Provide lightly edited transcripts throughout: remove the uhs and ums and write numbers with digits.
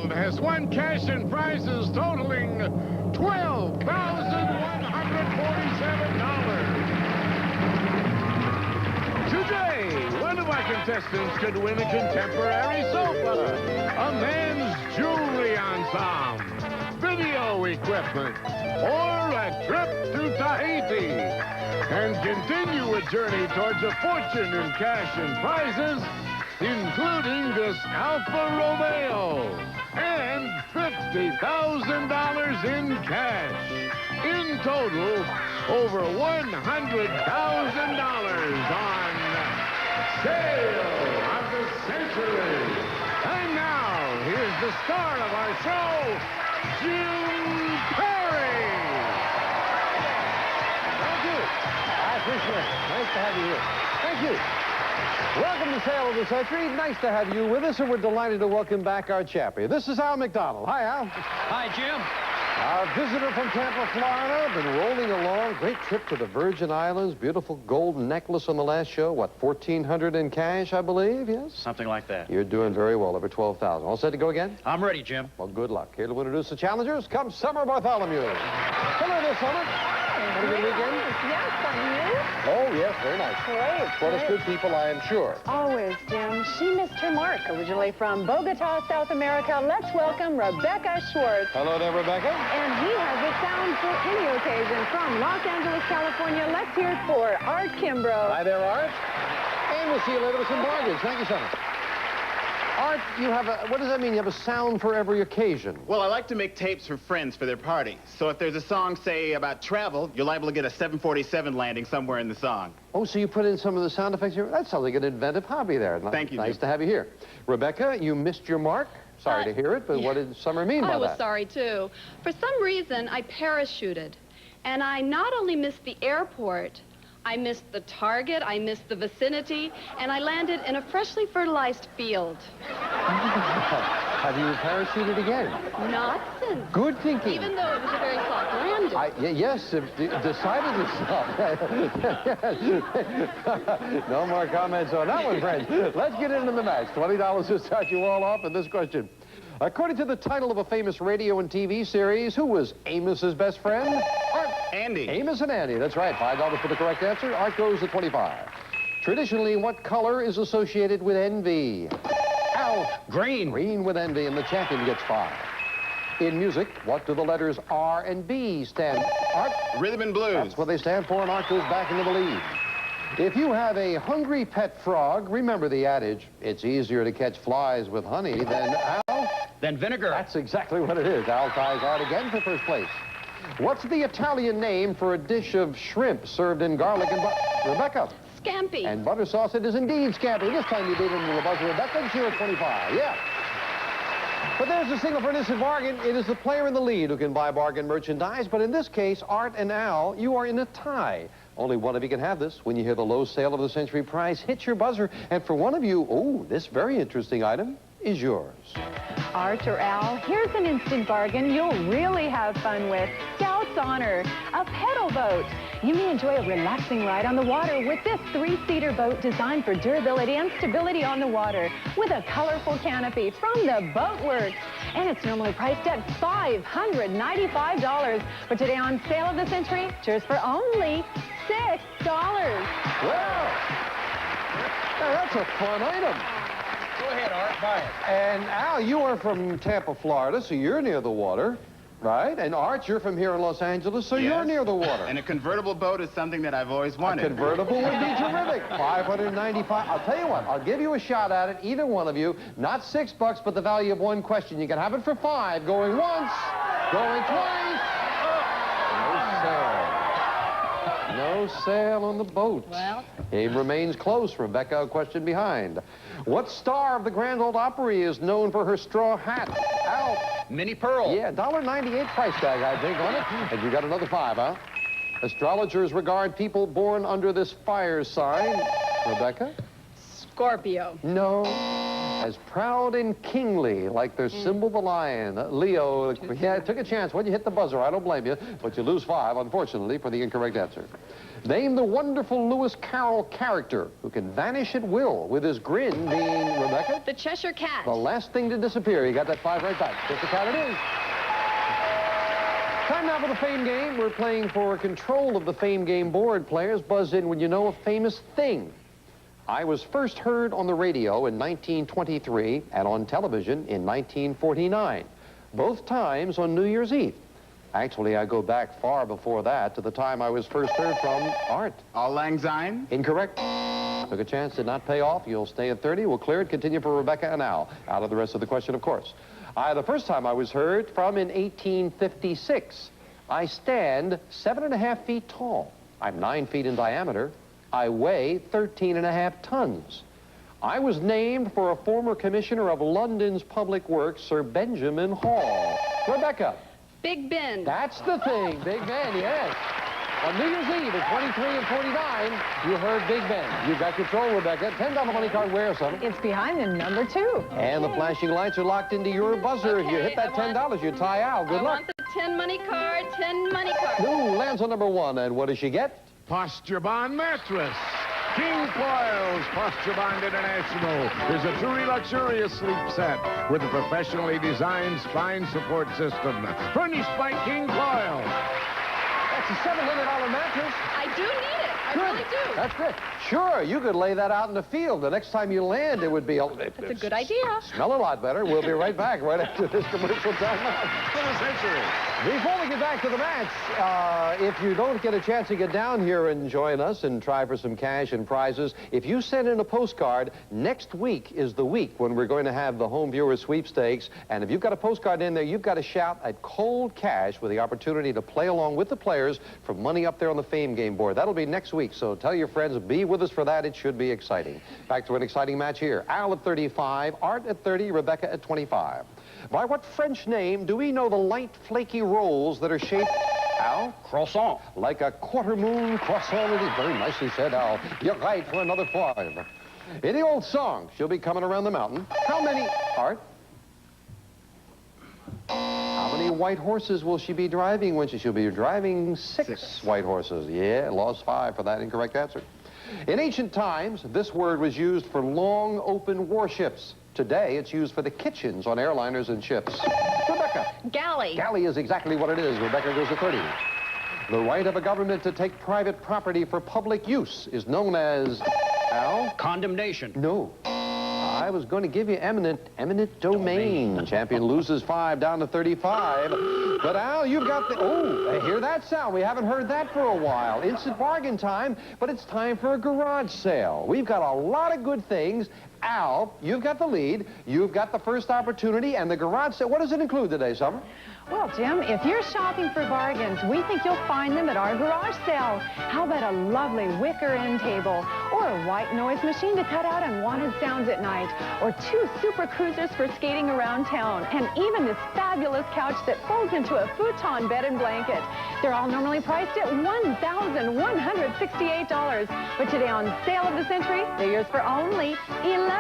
World has won cash and prizes totaling $12,147. Today, one of our contestants could win a contemporary sofa, a men's jewelry ensemble, video equipment, or a trip to Tahiti, and continue a journey towards a fortune in cash and prizes, including this Alfa Romeo and $50,000 in cash. In total, over $100,000 on Sale of the Century. And now, here's the star of our show, Jim Perry. Thank you. I appreciate it. Nice to have you here. Thank you. Welcome to Sale of the Century. Nice to have you with us, and we're delighted to welcome back our champion. This is Al McDonald. Hi, Al. Hi, Jim. Our visitor from Tampa, Florida, been rolling along. Great trip to the Virgin Islands. Beautiful golden necklace on the last show. What, $1,400 in cash, I believe, yes? Something like that. You're doing very well, over $12,000. All set to go again? I'm ready, Jim. Well, good luck. Here to introduce the challengers comes Summer Bartholomew. Hello there, Summer. Had a good weekend? Yes, and you? Oh, yes, very nice. Great. What is good people, I am sure. Always, Jim. She missed her mark. Originally from Bogota, South America, let's welcome Rebecca Schwartz. Hello there, Rebecca. And he has a sound for any occasion. From Los Angeles, California, let's hear it for Art Kimbrough. Hi there, Art. And we'll see you later with some bargains. Thank you, Summer. Art, you have a, what does that mean? You have a sound for every occasion. Well, I like to make tapes for friends for their party. So if there's a song, say, about travel, you're liable to get a 747 landing somewhere in the song. Oh, so you put in some of the sound effects here? That sounds like an inventive hobby there. Thank you, Nice Jim. to have you here. Rebecca, you missed your mark. Sorry to hear it, but what did Summer mean by that? I was sorry, too. For some reason, I parachuted. And I not only missed the airport, I missed the target, I missed the vicinity, and I landed in a freshly fertilized field. Have you parachuted again? Not since. Good thinking. Even though it was a very soft landing. Yes, decidedly so. No more comments on that one, friends. Let's get into the match. $20 to start you all off in this question. According to the title of a famous radio and TV series, who was Amos's best friend? Art. Andy. Amos and Andy, that's right. $5 for the correct answer. Art goes to 25. Traditionally, what color is associated with envy? Al. Green. Green with envy, and the champion gets 5. In music, what do the letters R and B stand for? Art? Rhythm and blues. That's what they stand for, and Art goes back into the lead. If you have a hungry pet frog, remember the adage, it's easier to catch flies with honey than Al. Then vinegar. That's exactly what it is. Al ties Art again for first place. What's the Italian name for a dish of shrimp served in garlic and butter? Rebecca. Scampi. And butter sauce, it is indeed scampi. This time you beat him to the buzzer, Rebecca, and she was 25. Yeah. But there's a single for an instant bargain. It is the player in the lead who can buy bargain merchandise. But in this case, Art and Al, you are in a tie. Only one of you can have this. When you hear the low Sale of the Century prize, hit your buzzer. And for one of you, oh, this very interesting item is yours. Art or Al, here's an instant bargain you'll really have fun with. Scout's Honor, a pedal boat. You may enjoy a relaxing ride on the water with this 3-seater boat designed for durability and stability on the water with a colorful canopy from the Boat Works. And it's normally priced at $595. But today on Sale of the Century, cheers for only $6. Well, that's a fun item. Go ahead, Art. Buy it. And Al, you are from Tampa, Florida, so you're near the water, right? And Art, you're from here in Los Angeles, so you're Yes. near the water. And a convertible boat is something that I've always A wanted. convertible would be terrific. $595. I'll tell you what, I'll give you a shot at it, either one of you. Not $6, but the value of one question. You can have it for 5, going once, going twice. No sale on the boat. Well. Game remains close. Rebecca, a question behind. What star of the Grand Ole Opry is known for her straw hat? Al. Minnie Pearl. Yeah, $1.98 price tag, I think, on it. And you got another 5, huh? Astrologers regard people born under this fire sign. Rebecca? Scorpio. No. As proud and kingly, like their symbol, the lion. Leo, yeah, took a chance. When you hit the buzzer, I don't blame you. But you lose 5, unfortunately, for the incorrect answer. Name the wonderful Lewis Carroll character who can vanish at will with his grin being, Rebecca? The Cheshire Cat. The last thing to disappear. You got that 5 right back. Just the cat it is. Time now for the Fame Game. We're playing for control of the Fame Game board. Players buzz in when you know a famous thing. I was first heard on the radio in 1923 and on television in 1949. Both times on New Year's Eve. Actually, I go back far before that to the time I was first heard from Art. Auld Lang Syne? Incorrect. Took a chance, did not pay off. You'll stay at 30. We'll clear it. Continue for Rebecca and Al. Out of the rest of the question, of course. The first time I was heard from in 1856. I stand 7.5 feet tall. I'm 9 feet in diameter. I weigh 13.5 tons. I was named for a former commissioner of London's public works, Sir Benjamin Hall. Rebecca. Big Ben. That's the thing. Big Ben, yes. On New Year's Eve at 23 and 49, you heard Big Ben. You got control, Rebecca. $10 money card, where some? It's behind the number 2. And the flashing lights are locked into your buzzer. If you hit that $10, you tie out. Good I luck. want the 10 money card, 10 money card. Ooh, lands on number 1. And what does she get? Posture Bond mattress. King Coils Posture Bond International is a truly luxurious sleep set with a professionally designed spine support system. Furnished by King Coils. That's a $700 mattress. I do need it. I Good. really do. That's great. Sure, you could lay that out in the field. The next time you land, it would be... That's a good idea. Smell a lot better. We'll be right back right after this commercial timeout. For a century. Before we get back to the match, if you don't get a chance to get down here and join us and try for some cash and prizes, if you send in a postcard, next week is the week when we're going to have the home viewer sweepstakes. And if you've got a postcard in there, you've got to shout at cold cash with the opportunity to play along with the players for money up there on the Fame Game board. That'll be next week, so tell your friends, be with us for that. It should be exciting. Back to an exciting match here. Al at 35, Art at 30, Rebecca at 25. By what French name do we know the light, flaky rolls that are shaped, Al? Croissant. Like a quarter moon croissant. It is very nicely said, Al. You're right for another 5. In the old song, she'll be coming around the mountain. How many, Art? How many white horses will she be driving when she'll be driving 6 white horses? Yeah, lost 5 for that incorrect answer. In ancient times, this word was used for long, open warships. Today, it's used for the kitchens on airliners and ships. Rebecca. Galley. Galley is exactly what it is. Rebecca goes to 30. The right of a government to take private property for public use is known as, Al? Condemnation. No. I was going to give you eminent domain. Champion loses 5 down to 35. But Al, you've got the... Oh, I hear that sound. We haven't heard that for a while. Instant bargain time, but it's time for a garage sale. We've got a lot of good things. Al, you've got the lead. You've got the first opportunity, and the garage sale. What does it include today, Summer? Well, Jim, if you're shopping for bargains, we think you'll find them at our garage sale. How about a lovely wicker end table, or a white noise machine to cut out unwanted sounds at night, or 2 super cruisers for skating around town, and even this fabulous couch that folds into a futon bed and blanket. They're all normally priced at $1,168, but today on Sale of the Century, they're yours for only $11.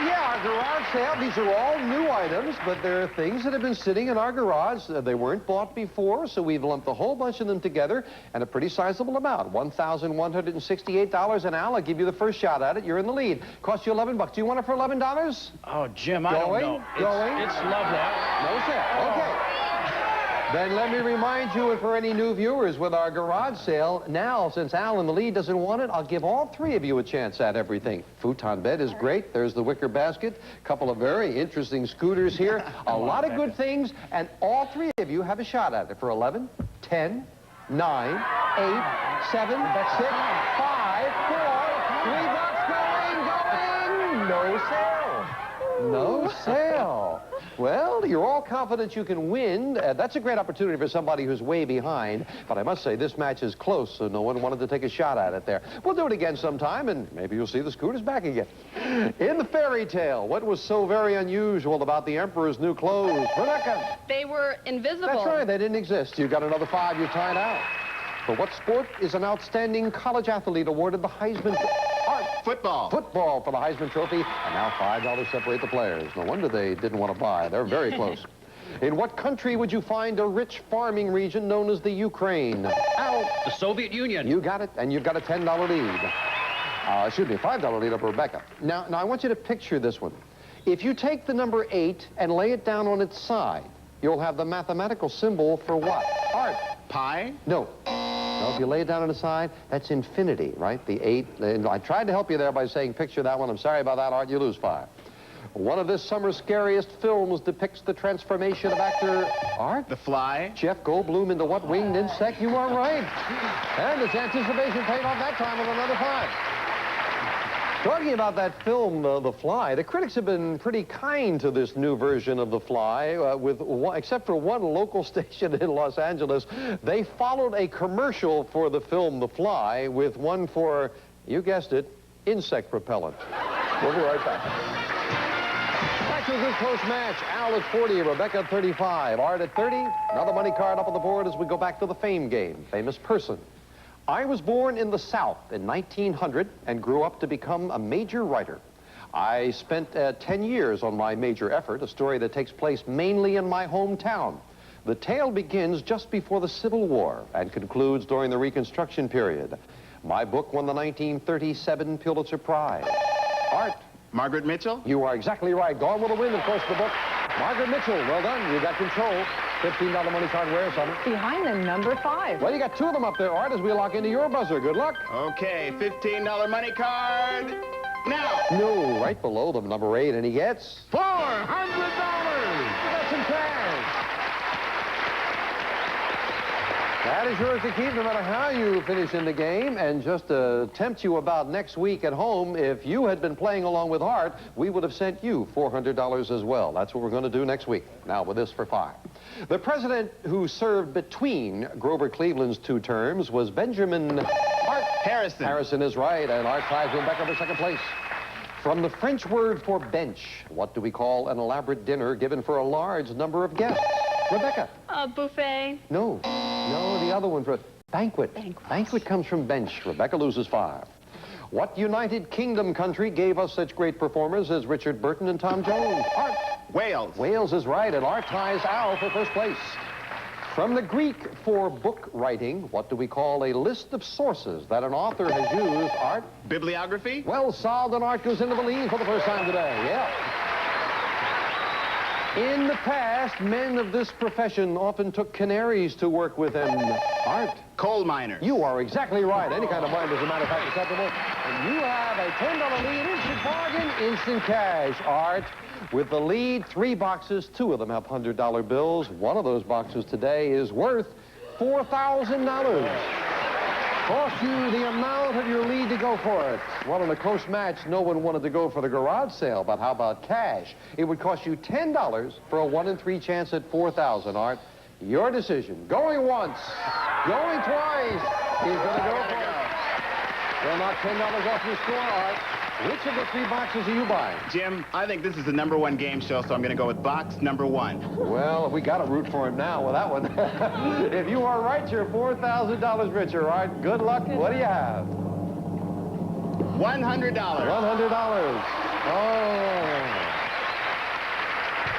Yeah, our garage sale, these are all new items, but there are things that have been sitting in our garage. They weren't bought before, so we've lumped a whole bunch of them together, and a pretty sizable amount, $1,168. And Al, I'll give you the first shot at it. You're in the lead. Cost you $11. Do you want it for $11? Oh, Jim, I don't know. It's lovely. No, sir. Okay. Then let me remind you, and for any new viewers, with our garage sale, now, since Al in the lead doesn't want it, I'll give all 3 of you a chance at everything. Futon bed is great. There's the wicker basket. A couple of very interesting scooters here. A lot of good things, and all 3 of you have a shot at it for 11, 10, 9, 8, 7, 6, 5, 4, $3 going. No sale. No sale. Well, you're all confident you can win. That's a great opportunity for somebody who's way behind. But I must say, this match is close, so no one wanted to take a shot at it there. We'll do it again sometime, and maybe you'll see the scooters back again. In the fairy tale, what was so very unusual about the Emperor's new clothes? Rebecca. They were invisible. That's right, they didn't exist. You got another 5, you tied out. For what sport is an outstanding college athlete awarded the Heisman... Football. Football for the Heisman Trophy, and now $5 separate the players. No wonder they didn't want to buy. They're very close. In what country would you find a rich farming region known as the Ukraine? Al. The Soviet Union. You got it, and you've got a $10 lead. Excuse me, $5 lead over Rebecca. Now, I want you to picture this one. If you take the number 8 and lay it down on its side, you'll have the mathematical symbol for what? Art. Pi? No. No, if you lay it down on the side, that's infinity, right? The 8. I tried to help you there by saying picture that one. I'm sorry about that, Art. You lose 5. One of this summer's scariest films depicts the transformation of actor Art. The Fly? Jeff Goldblum into what winged insect? You are right. And its anticipation paid off that time with another 5. Talking about that film, The Fly, the critics have been pretty kind to this new version of The Fly, except for one local station in Los Angeles. They followed a commercial for the film The Fly with one for, you guessed it, insect repellent. We'll be right back. Back to this close match. Al at 40, Rebecca at 35, Art at 30. Another money card up on the board as we go back to the fame game. Famous person. I was born in the South in 1900 and grew up to become a major writer. I spent 10 years on my major effort, a story that takes place mainly in my hometown. The tale begins just before the Civil War and concludes during the Reconstruction period. My book won the 1937 Pulitzer Prize. Art. Margaret Mitchell? You are exactly right. Gone with the Wind, of course, the book. Margaret Mitchell, well done. You got control. $15 money card. Where, son? Behind the number 5. Well, you got 2 of them up there, Art, as we lock into your buzzer. Good luck. Okay, $15 money card. Now. No, right below them, number 8, and he gets $400. You got some cash. That is yours to keep no matter how you finish in the game. And just to tempt you about next week at home, if you had been playing along with Art, we would have sent you $400 as well. That's what we're going to do next week. Now with this for 5. The president who served between Grover Cleveland's 2 terms was Benjamin Art Harrison. Harrison is right, and Art ties Rebecca for second place. From the French word for bench, what do we call an elaborate dinner given for a large number of guests? Rebecca. A buffet. No, the other one for banquet. Banquet comes from bench. Rebecca loses 5. What United Kingdom country gave us such great performers as Richard Burton and Tom Jones? Art. Wales. Wales is right, and Art ties Al for first place. From the Greek for book writing, what do we call a list of sources that an author has used? Art. Bibliography? Well solved, and Art goes into the lead for the first time today. Yeah. In the past, men of this profession often took canaries to work with them. Art. Coal miners. You are exactly right. Any kind of mine, as a matter of fact, acceptable. And you have a $10 lead, instant bargain, instant cash. Art. With the lead, 3 boxes, 2 of them have $100 bills. One of those boxes today is worth $4,000. Cost you the amount of your lead to go for it. Well, in a close match, no one wanted to go for the garage sale, but how about cash? It would cost you $10 for a 1 in 3 chance at $4,000, Art. Your decision. Going once, going twice. He's going to go for it. We'll knock $10 off your score, Art. Which of the 3 boxes are you buying? Jim, I think this is the #1 game show, so I'm going to go with box number 1. Well, we got to root for him now with that one. If you are right, you're $4,000 richer, Art. Good luck. What do you have? $100. $100. Oh.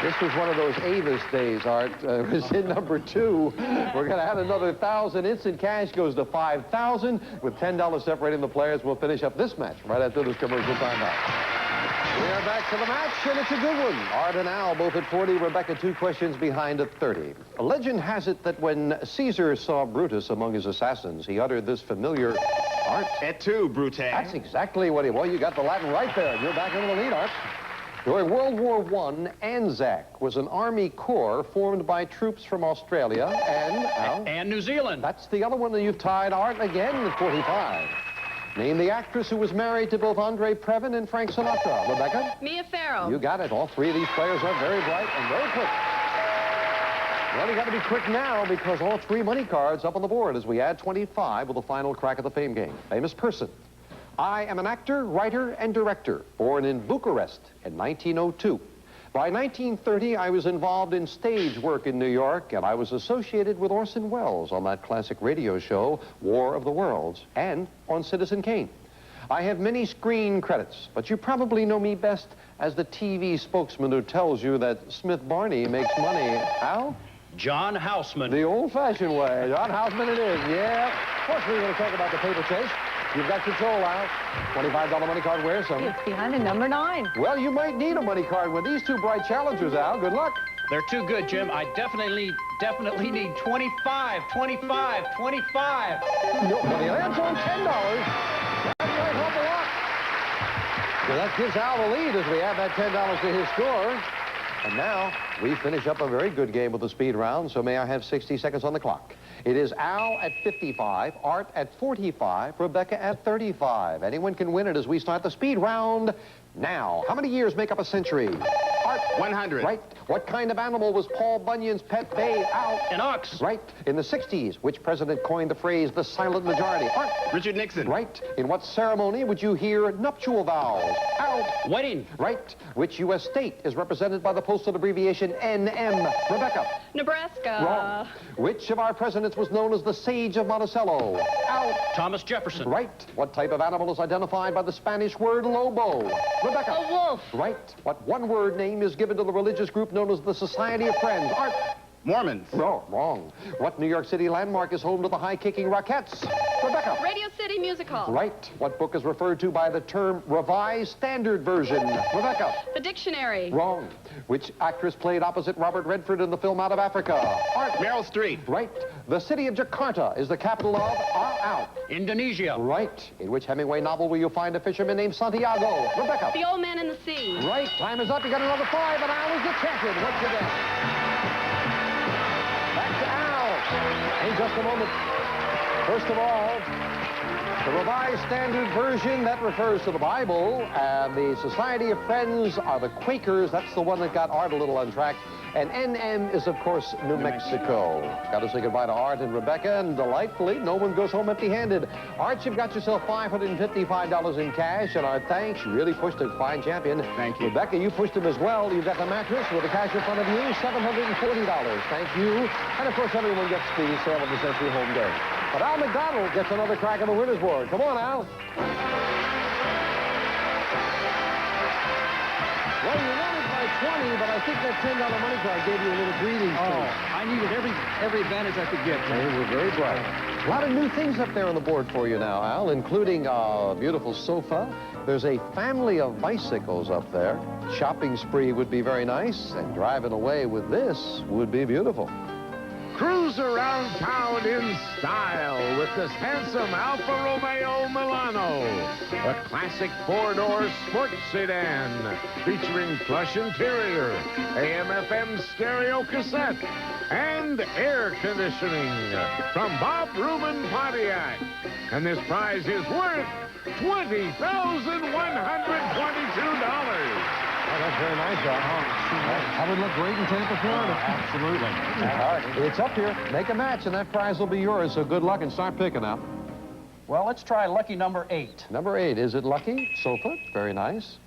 This was one of those Avis days, Art. It was in number 2. We're going to add another 1,000. Instant cash goes to 5,000. With $10 separating the players, we'll finish up this match right after this commercial timeout. We are back to the match, and it's a good one. Art and Al both at 40. Rebecca 2 questions behind at 30. A legend has it that when Caesar saw Brutus among his assassins, he uttered this familiar Art. Et tu, Brute. That's exactly what he... Well, you got the Latin right there. You're back into the lead, Art. During World War I, Anzac was an army corps formed by troops from Australia and New Zealand. That's the other one that you've tied, Art, again at 45. Name the actress who was married to both Andre Previn and Frank Sinatra. Rebecca? Mia Farrow. You got it. All 3 of these players are very bright and very quick. Well, you got to be quick now because all 3 money cards up on the board as we add 25 with the final crack at the fame game. Famous person. I am an actor, writer, and director, born in Bucharest in 1902. By 1930, I was involved in stage work in New York, and I was associated with Orson Welles on that classic radio show, War of the Worlds, and on Citizen Kane. I have many screen credits, but you probably know me best as the TV spokesman who tells you that Smith Barney makes money. Al? John Houseman. The old-fashioned way. John Houseman it is, yeah. Of course, we're going to talk about the paper chase. You've got control, Al. $25 money card. Where's some? It's behind the number 9. Well, you might need a money card with these two bright challengers, Al. Good luck. They're too good, Jim. I definitely need 25, 25, 25. No, well, the answer on $10. That might help a lot. So that gives Al the lead as we add that $10 to his score. And now we finish up a very good game with the speed round, so may I have 60 seconds on the clock? It is Al at 55, Art at 45, Rebecca at 35. Anyone can win it as we start the speed round now. How many years make up a century? Art. 100. Right. What kind of animal was Paul Bunyan's pet babe? Al. An ox. Right. In the 60s, which president coined the phrase the silent majority? Art. Richard Nixon. Right. In what ceremony would you hear nuptial vows? Al. Wedding. Right. Which U.S. state is represented by the postal abbreviation NM? Rebecca. Nebraska. Wrong. Which of our presidents was known as the Sage of Monticello? Al. Thomas Jefferson. Right. What type of animal is identified by the Spanish word lobo? Rebecca. A wolf. Right. What one-word name is given to the religious group known as the Society of Friends? Art. Mormons. No, wrong. What New York City landmark is home to the high-kicking Rockettes? Rebecca. Radio City Music Hall. Right. What book is referred to by the term Revised Standard Version? Rebecca. The dictionary. Wrong. Which actress played opposite Robert Redford in the film Out of Africa? Art. Meryl Streep. Right. The city of Jakarta is the capital of Out. Indonesia. Right. In which Hemingway novel will you find a fisherman named Santiago? Rebecca. The Old Man in the Sea. Right. Time is up. You got another 5, and Al is the champion once again. Back to Al. In just a moment. First of all, the Revised Standard Version, that refers to the Bible, and the Society of Friends are the Quakers. That's the one that got Art a little on track. And NM is, of course, New Mexico. Got to say goodbye to Art and Rebecca, and delightfully, no one goes home empty-handed. Art, you've got yourself $555 in cash, and our thanks. You really pushed a fine champion. Thank you. Rebecca, you pushed him as well. You've got the mattress with the cash in front of you, $740. Thank you. And, of course, everyone gets the Sale of the Century home game. But Al McDonald gets another crack on the winner's board. Come on, Al. Well, you won it by 20, but I think that $10 money card gave you a little breathing space. I needed every advantage I could get. They were very bright. A lot of new things up there on the board for you now, Al, including a beautiful sofa. There's a family of bicycles up there. Shopping spree would be very nice, and driving away with this would be beautiful. Cruise around town in style with this handsome Alfa Romeo Milano, a classic four-door sports sedan featuring plush interior, AM/FM stereo cassette, and air conditioning from Bob Rubin Pontiac. And this prize is worth $20,122. Oh, that's very nice, John. That would look great in Tampa, Florida. Absolutely. All right, it's up here. Make a match, and that prize will be yours, so good luck and start picking out. Well, let's try lucky number 8. Number 8, is it lucky? Sofa, very nice.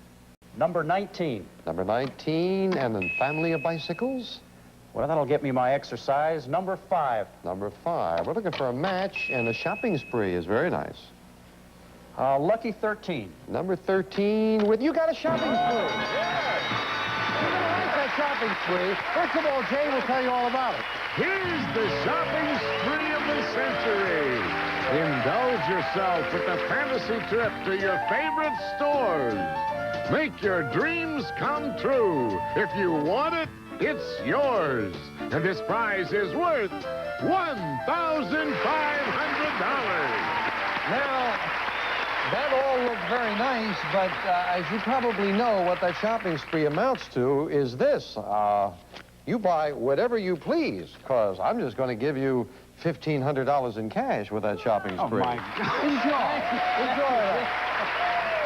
Number 19. Number 19, and then family of bicycles. Well, that'll get me my exercise. Number 5. Number 5, we're looking for a match, and a shopping spree is very nice. Lucky 13. Number 13, with you got a shopping spree. Yeah. You're going to like that shopping spree. First of all, Jay will tell you all about it. Here's the shopping spree of the century. Indulge yourself with a fantasy trip to your favorite stores. Make your dreams come true. If you want it, it's yours. And this prize is worth $1,500. Now, that all looked very nice, but as you probably know, what that shopping spree amounts to is this. You buy whatever you please, because I'm just going to give you $1,500 in cash with that shopping spree. Oh, my God. Enjoy. Enjoy that.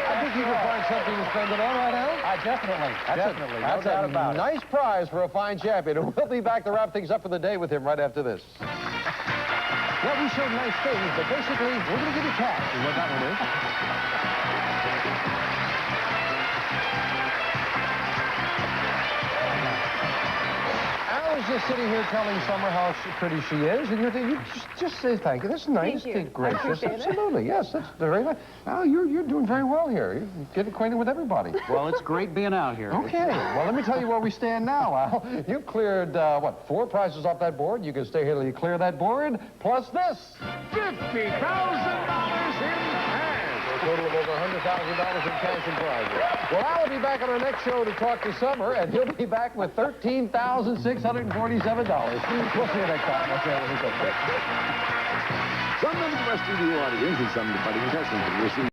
I think you can find something to spend it on, right, Al? Definitely. Definitely. That's no doubt a about it. nice prize for a fine champion. And we'll be back to wrap things up for the day with him right after this. Well, we showed nice things, but basically, we're going to give you cash. You know what that one is? Al's just sitting here telling Summer how pretty she is, and you just say thank you. That's nice. Thank you. Gracious. I appreciate it. Absolutely, yes. That's very nice. Al, you're doing very well here. You get acquainted with everybody. Well, it's great being out here. Okay. Well, let me tell you where we stand now, Al. You've cleared, what, 4 prizes off that board. You can stay here till you clear that board, plus this. $50,000 in cash. A total of over $100,000 in cash and prizes. Well, Al will be back on our next show to talk to Summer, and he'll be back with $13,647. We'll see you next time. I'll say it. Some members of our studio audience and some of the budding contestants will receive